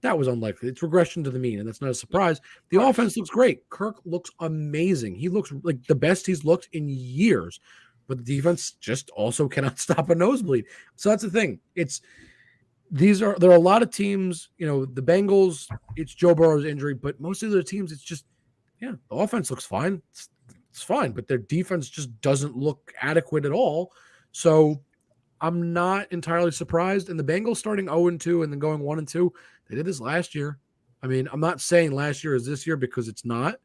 That was unlikely. It's regression to the mean, and that's not a surprise. The offense looks great. Kirk looks amazing. He looks like the best he's looked in years, but the defense just also cannot stop a nosebleed. So that's the thing. There are a lot of teams, the Bengals, it's Joe Burrow's injury, but most of the teams, it's just, the offense looks fine. It's fine, but their defense just doesn't look adequate at all. So I'm not entirely surprised. And the Bengals starting 0-2 and then going 1-2, they did this last year. I mean, I'm not saying last year is this year, because it's not,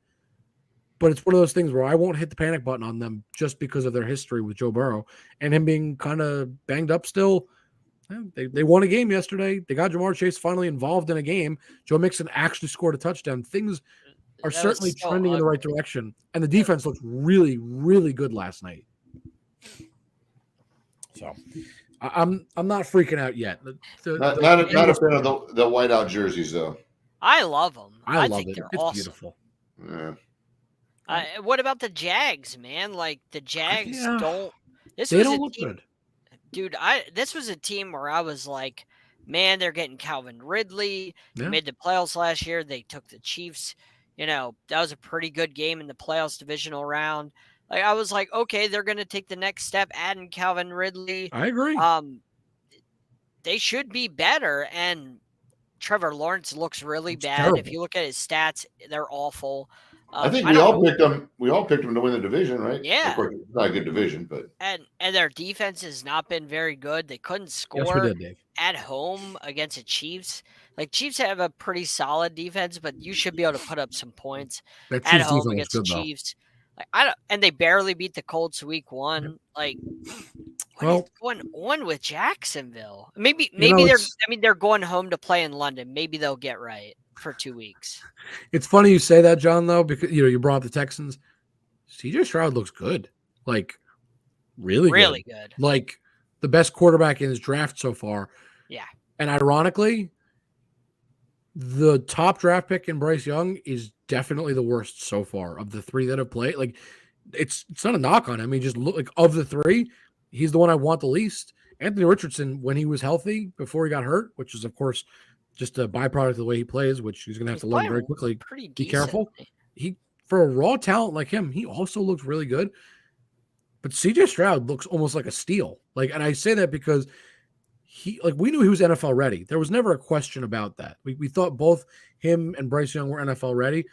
but it's one of those things where I won't hit the panic button on them just because of their history with Joe Burrow and him being kind of banged up still. They won a game yesterday. They got Jamar Chase finally involved in a game. Joe Mixon actually scored a touchdown. Things are certainly trending in the right direction, and the defense looked really, really good last night. So I'm not freaking out yet. Not a fan of the whiteout jerseys, though. I love them. I love think it. They're It's awesome. Beautiful. Yeah. What about the Jags, man? Like, the Jags don't. They don't look good. Dude, this was a team where I was like, man, they're getting Calvin Ridley. They made the playoffs last year. They took the Chiefs. That was a pretty good game in the playoffs divisional round. Like, I was like, okay, they're going to take the next step, adding Calvin Ridley. I agree. They should be better, and Trevor Lawrence looks really bad. Terrible. If you look at his stats, they're awful. I think we all picked them. We all picked them to win the division, right? Yeah. Of course, it's not a good division, but and their defense has not been very good. They couldn't score Yes, we did, Dave. at home against the Chiefs. Like, Chiefs have a pretty solid defense, but you should be able to put up some points That at Chiefs home defense against was the good, Chiefs. Like, and they barely beat the Colts week 1. Like, what is going on with Jacksonville? Maybe they're going home to play in London. Maybe they'll get right for 2 weeks. It's funny you say that, John, though, because you brought up the Texans. CJ Stroud looks good. Like, really good. Like, the best quarterback in his draft so far. Yeah. And ironically, the top draft pick in Bryce Young is definitely the worst so far of the 3 that have played. Like, it's not a knock on him. He just look like, of the 3, he's the one I want the least. Anthony Richardson, when he was healthy before he got hurt, which is, of course, just a byproduct of the way he plays, which he's going to have to learn very quickly. Be careful. For a raw talent like him, he also looks really good. But CJ Stroud looks almost like a steal. Like, and I say that because we knew he was NFL ready. There was never a question about that. We thought both him and Bryce Young were NFL ready,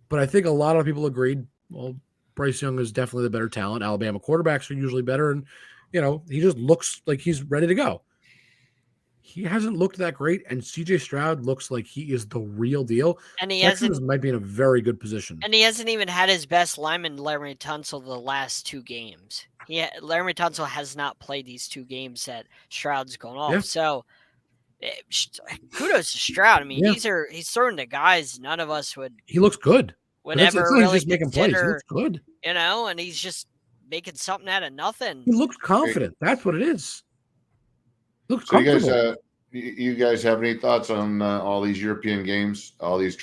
but I think a lot of people agreed, well, Bryce Young is definitely the better talent. Alabama quarterbacks are usually better, and he just looks like he's ready to go. He hasn't looked that great, and CJ Stroud looks like he is the real deal. And Texans might be in a very good position. And he hasn't even had his best lineman, Laremy Tunsil, the last 2 games. Laremy Tunsil has not played these 2 games that Stroud's gone off. Yeah. So kudos to Stroud. I mean, he's throwing to guys none of us would. He looks good. Would ever really just making plays. He looks good. And he's just making something out of nothing. He looks confident. That's what it is. Looks so you guys have any thoughts on all these European games, all these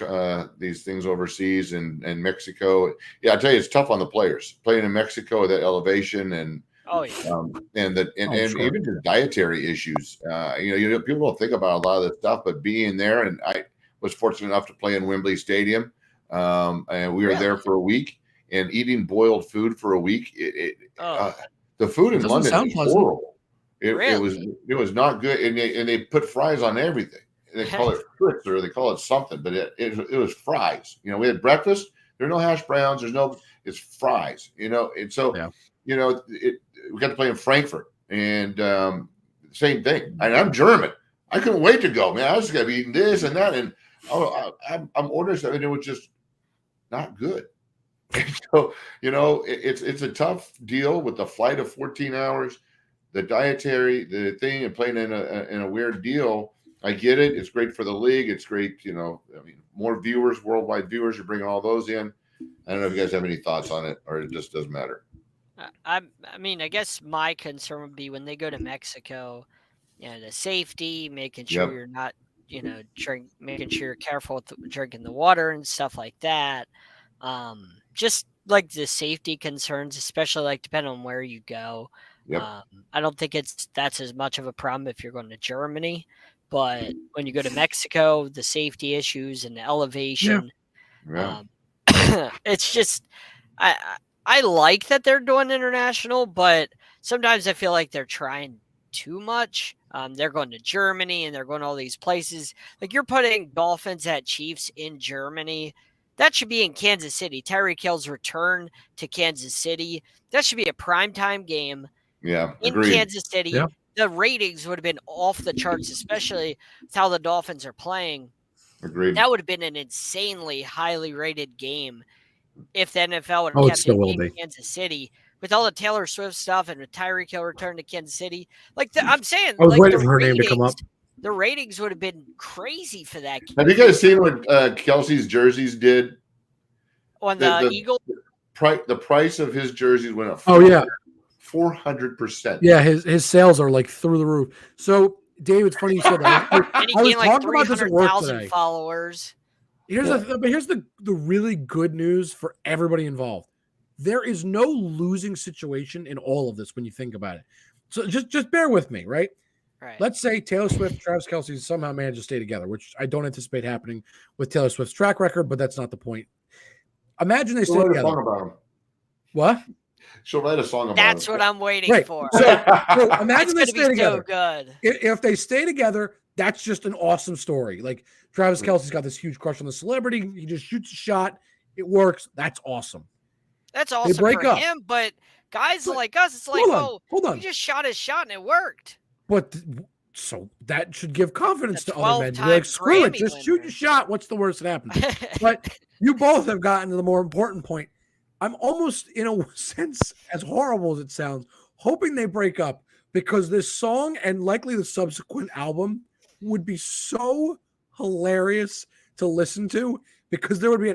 things overseas and Mexico? Yeah, I tell you, it's tough on the players playing in Mexico, that elevation and even the dietary issues. People don't think about a lot of this stuff, but being there, and I was fortunate enough to play in Wembley Stadium. and we were there for a week and eating boiled food for a week. The food in London is horrible. It was not good, and they put fries on everything. They call it Fritz or they call it something, but it was fries. You know, we had breakfast. There are no hash browns. It's fries. You know, and so we got to play in Frankfurt, and same thing. And I'm German. I couldn't wait to go, man. I was going to be eating this and that, and I'm ordering stuff, and it was just not good. So it's a tough deal with the flight of 14 hours, the dietary, the thing, and playing in a weird deal. I get it. It's great for the league. It's great, more viewers, worldwide viewers. You're bringing all those in. I don't know if you guys have any thoughts on it, or it just doesn't matter. I guess my concern would be when they go to Mexico, the safety, making sure you're not, making sure you're careful with drinking the water and stuff like that. Just like the safety concerns, especially like depending on where you go. Yep. I don't think that's as much of a problem if you're going to Germany, but when you go to Mexico, the safety issues and the elevation, it's just, I like that they're doing international, but sometimes I feel like they're trying too much. They're going to Germany and they're going to all these places. Like you're putting Dolphins at Chiefs in Germany. That should be in Kansas City. Tyreek Hill's return to Kansas City. That should be a primetime game. Yeah, in agreed. Kansas City. Yeah. The ratings would have been off the charts, especially with how the Dolphins are playing. Agreed. That would have been an insanely highly rated game if the NFL would have kept it in Kansas City. With all the Taylor Swift stuff and with Tyreek Hill return to Kansas City, I'm saying, I was waiting for her name to come up. The ratings would have been crazy for that game. Have you guys seen what Kelsey's jerseys did? On the Eagles? The price of his jerseys went up. 400%. Yeah, his sales are like through the roof. So, Dave, it's funny you said that. And he gained like 300,000 followers. Here's the really good news for everybody involved. There is no losing situation in all of this when you think about it. So just bear with me, right? Right. Let's say Taylor Swift, Travis Kelce somehow managed to stay together, which I don't anticipate happening with Taylor Swift's track record, but that's not the point. Imagine they stay together. Song about him. What? She'll write a song about That's him. what I'm waiting for. So imagine they stay together. So good. If they stay together, that's just an awesome story. Like Travis Kelce's got this huge crush on the celebrity. He just shoots a shot. It works. That's awesome. That's awesome for him. But guys like us, it's like, hold on. He just shot his shot and it worked. But so that should give confidence to other men. You're like, screw it, just shoot your shot. What's the worst that happens? But you both have gotten to the more important point. I'm almost, in a sense, as horrible as it sounds, hoping they break up because this song and likely the subsequent album would be so hilarious to listen to because there would be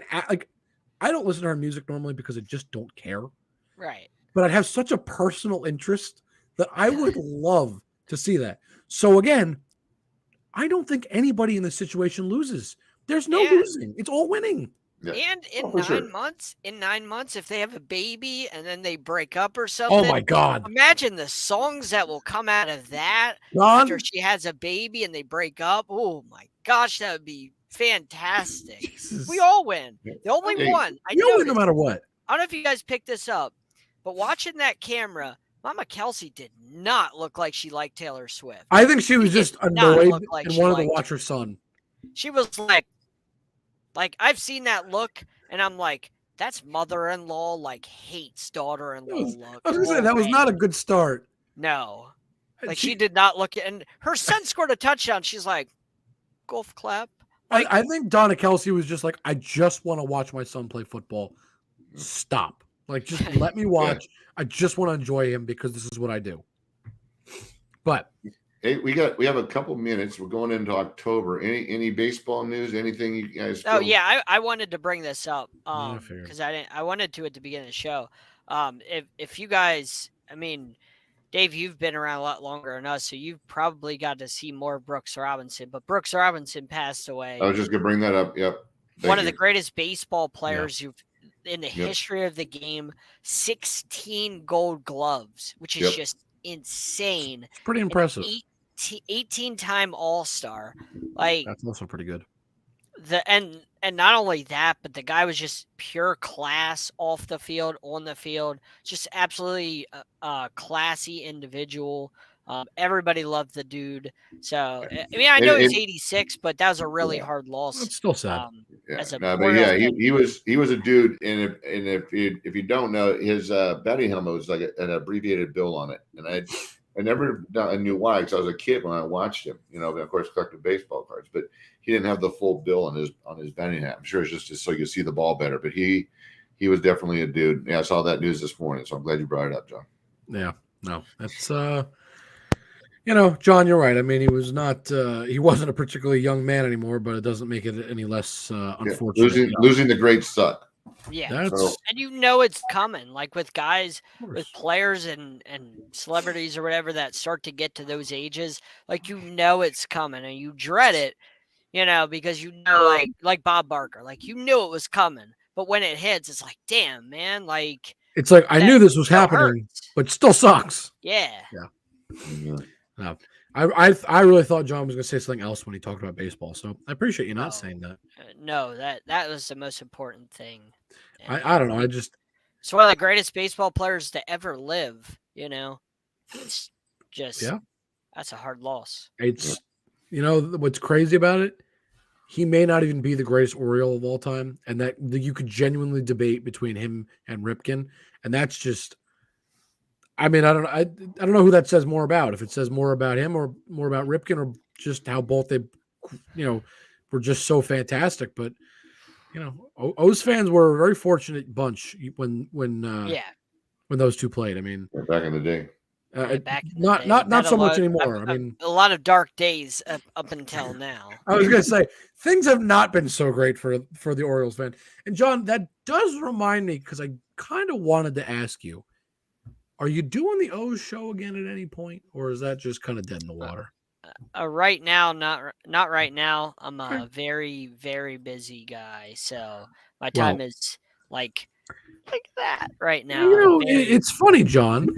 I don't listen to her music normally because I just don't care. Right. But I'd have such a personal interest that I would love to see that. So again, I don't think anybody in this situation loses. There's no losing. It's all winning. Yeah. And in 9 months, if they have a baby and then they break up or something. Oh my God. Imagine the songs that will come out of that after she has a baby and they break up. Oh my gosh, that would be fantastic. Jesus. We all win. The only one. You win no matter what. I don't know if you guys picked this up, but watching that camera, Mama Kelsey did not look like she liked Taylor Swift. I think she was just annoyed and wanted to watch her son. She was like I've seen that look, and I'm like, that's mother-in-law hates daughter-in-law look. I was gonna say that was not a good start. No, she did not look, and her son scored a touchdown. She's like, golf clap. I think Donna Kelsey was just like, I just want to watch my son play football. Stop. Just let me watch. Yeah. I just want to enjoy him because this is what I do. But hey, we have a couple minutes. We're going into October. Any baseball news? Anything you guys? Oh yeah, I wanted to bring this up because I wanted to at the beginning of the show. If you guys, Dave, you've been around a lot longer than us, so you've probably got to see more Brooks Robinson. But Brooks Robinson passed away. I was just gonna bring that up. Yep. One of the greatest baseball players in the history of the game. 16 Gold Gloves, which is just insane. It's pretty impressive. 18-time All-Star. That's also pretty good. and not only that, but the guy was just pure class off the field, on the field, just absolutely classy individual. Everybody loved the dude. So I mean, I know he's 86, but that was a really hard loss. That's still sad. As a but he was a dude, and if you don't know, his batting helmet was like an abbreviated bill on it, and I never knew why, because I was a kid when I watched him, of course collected baseball cards, but he didn't have the full bill on his batting hat. I'm sure it's just so you see the ball better, but he was definitely a dude. Yeah, I saw that news this morning, so I'm glad you brought it up, John. Yeah, no, that's John, you're right. I mean, he was not he wasn't a particularly young man anymore, but it doesn't make it any less unfortunate. Losing the great suck. Yeah, and it's coming. Like with guys, with players and celebrities or whatever that start to get to those ages, like it's coming and you dread it, because like Bob Barker, like it was coming, but when it hits, it's like, damn, man, like it's like I knew this was happening, but it still sucks. Yeah. Mm-hmm. No, I really thought John was going to say something else when he talked about baseball, so I appreciate you not saying that. No, that was the most important thing. I don't know. It's one of the greatest baseball players to ever live. It's just that's a hard loss. It's what's crazy about it. He may not even be the greatest Oriole of all time, and that you could genuinely debate between him and Ripken, and that's just. I mean, I don't know who that says more about. If it says more about him or more about Ripken, or just how both they, were just so fantastic. But O's fans were a very fortunate bunch when those two played. I mean, back in the day. Not so much anymore. I mean, a lot of dark days up until now. I was going to say things have not been so great for the Orioles fan. And John, that does remind me, because I kind of wanted to ask you. Are you doing the O's show again at any point, or is that just kind of dead in the water? Right now, not right now. I'm a very, very busy guy, so my time is like that right now. It's funny, John.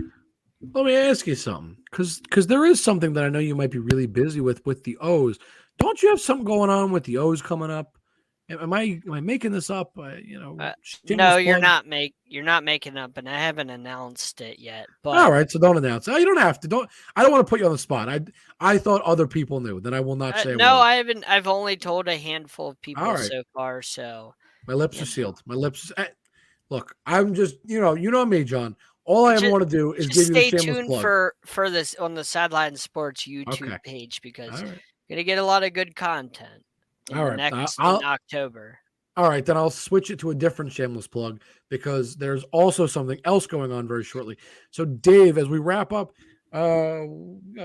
Let me ask you something, because there is something that I know you might be really busy with the O's. Don't you have something going on with the O's coming up? Am I making this up? No, you're not making up, and I haven't announced it yet. But all right, so don't announce it. You don't have to. I don't want to put you on the spot. I thought other people knew. Then I will not say. No, I haven't. I've only told a handful of people so far. So my lips are sealed. My lips. Look, I'm just you know me, John. All I want to do is give you a shameless plug. Stay tuned for this on the Sideline Sports YouTube page, because you're gonna get a lot of good content. In October. All right, then I'll switch it to a different shameless plug, because there's also something else going on very shortly. So, Dave, as we wrap up, got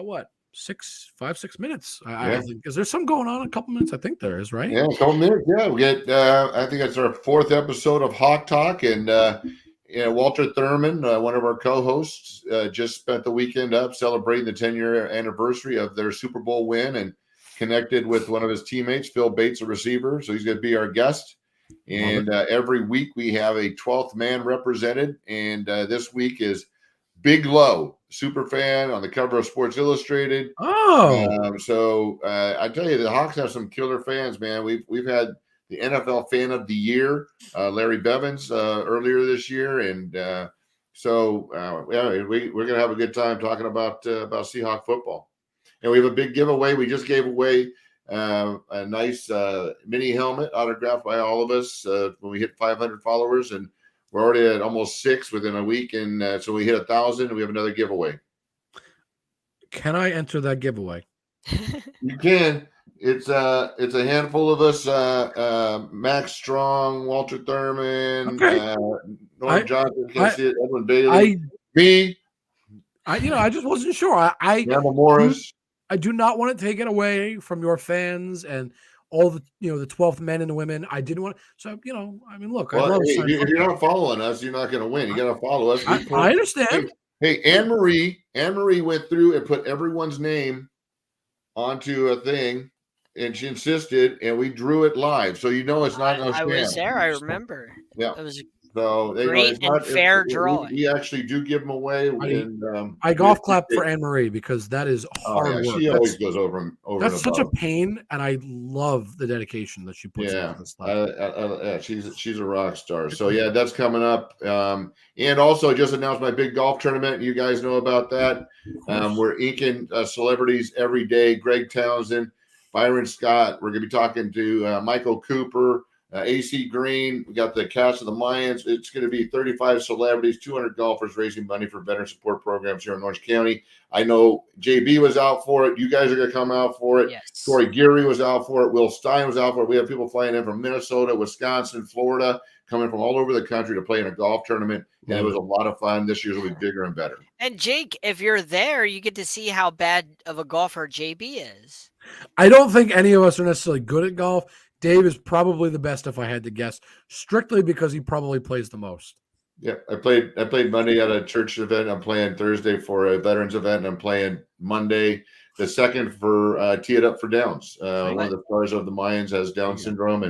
what? 6 minutes? I think. Is there some going on in a couple minutes? I think there is, right? Yeah, a couple minutes. Yeah, we get. I think it's our 4th episode of Hawk Talk, and Walter Thurman, one of our co-hosts, just spent the weekend up celebrating the 10-year anniversary of their Super Bowl win, and connected with one of his teammates, Phil Bates, a receiver. So he's going to be our guest. And every week we have a 12th man represented. And this week is Big Low, super fan on the cover of Sports Illustrated. So I tell you, the Hawks have some killer fans, man. We've had the NFL Fan of the Year, Larry Bevins, earlier this year. And we're going to have a good time talking about Seahawk football. And we have a big giveaway. We just gave away a nice mini helmet autographed by all of us when we hit 500 followers. And we're already at almost 6 within a week. And so we hit 1,000 and we have another giveaway. Can I enter that giveaway? You can. It's a handful of us, Max Strong, Walter Thurman, Norm Johnson, Edwin Bailey, me. I just wasn't sure. Morris. I do not want to take it away from your fans and all the the 12th men and the women. I didn't want to. So I mean, look. Well, if you're not following us, you're not going to win. You got to follow us. I understand. Hey, Anne Marie went through and put everyone's name onto a thing, and she insisted, and we drew it live. So it's not. I was there. I remember. Yeah. It was So Great and fair drawing. We actually do give them away. I golf clap for Anne Marie because that is hard work. She always goes over and That's such above. a pain, and I love the dedication that she puts into this stuff. She's a rock star. So yeah, that's coming up. And also, I just announced my big golf tournament. You guys know about that. We're inking celebrities every day. Greg Townsend, Byron Scott. We're going to be talking to Michael Cooper. AC Green, we got the cast of the Mayans. It's going to be 35 celebrities, 200 golfers raising money for veteran support programs here in Orange County. I know JB was out for it. You guys are going to come out for it. Yes. Corey Geary was out for it. Will Stein was out for it. We have people flying in from Minnesota, Wisconsin, Florida, coming from all over the country to play in a golf tournament. And it was a lot of fun. This year's will be bigger and better. And Jake, if you're there, you get to see how bad of a golfer JB is. I don't think any of us are necessarily good at golf. Dave is probably the best if I had to guess, strictly because he probably plays the most. Yeah, I played Monday at a church event. I'm playing Thursday for a veterans event, and I'm playing Monday the second for Tee It Up for Downs. One of the stars of the Mayans has Down syndrome,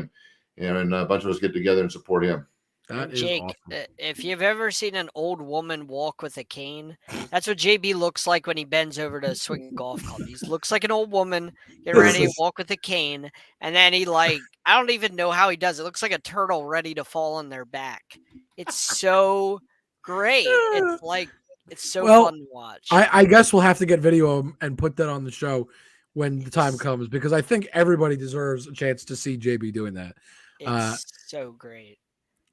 and a bunch of us get together and support him. That is Jake, awesome. If you've ever seen an old woman walk with a cane, that's what JB looks like when he bends over to swing a golf club. He looks like an old woman getting ready to walk with a cane, and then he I don't even know how he does it. It looks like a turtle ready to fall on their back. It's so great. It's so fun to watch. I guess we'll have to get video and put that on the show when the time comes, because I think everybody deserves a chance to see JB doing that. It's so great.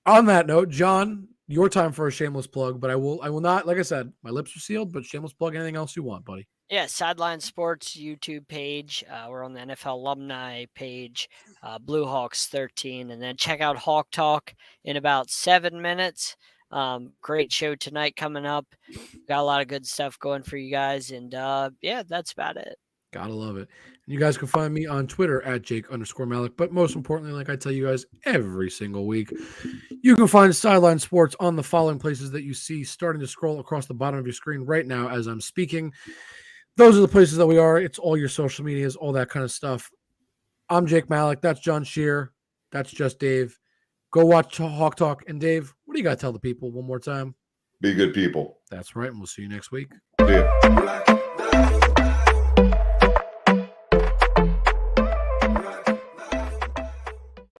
On that note, John, your time for a shameless plug, but I will not, like I said, my lips are sealed, but shameless plug anything else you want, buddy. Yeah, Sideline Sports YouTube page. We're on the NFL alumni page, Blue Hawks 13, and then check out Hawk Talk in about 7 minutes. Great show tonight coming up. Got a lot of good stuff going for you guys, and yeah, that's about it. Gotta love it. You guys can find me on Twitter at Jake_Malik. But most importantly, like I tell you guys every single week, you can find Sideline Sports on the following places that you see starting to scroll across the bottom of your screen right now as I'm speaking. Those are the places that we are. It's all your social medias, all that kind of stuff. I'm Jake Malik. That's John Shear. That's just Dave. Go watch Hawk Talk. And Dave, what do you got to tell the people one more time? Be good people. That's right. And we'll see you next week. See ya.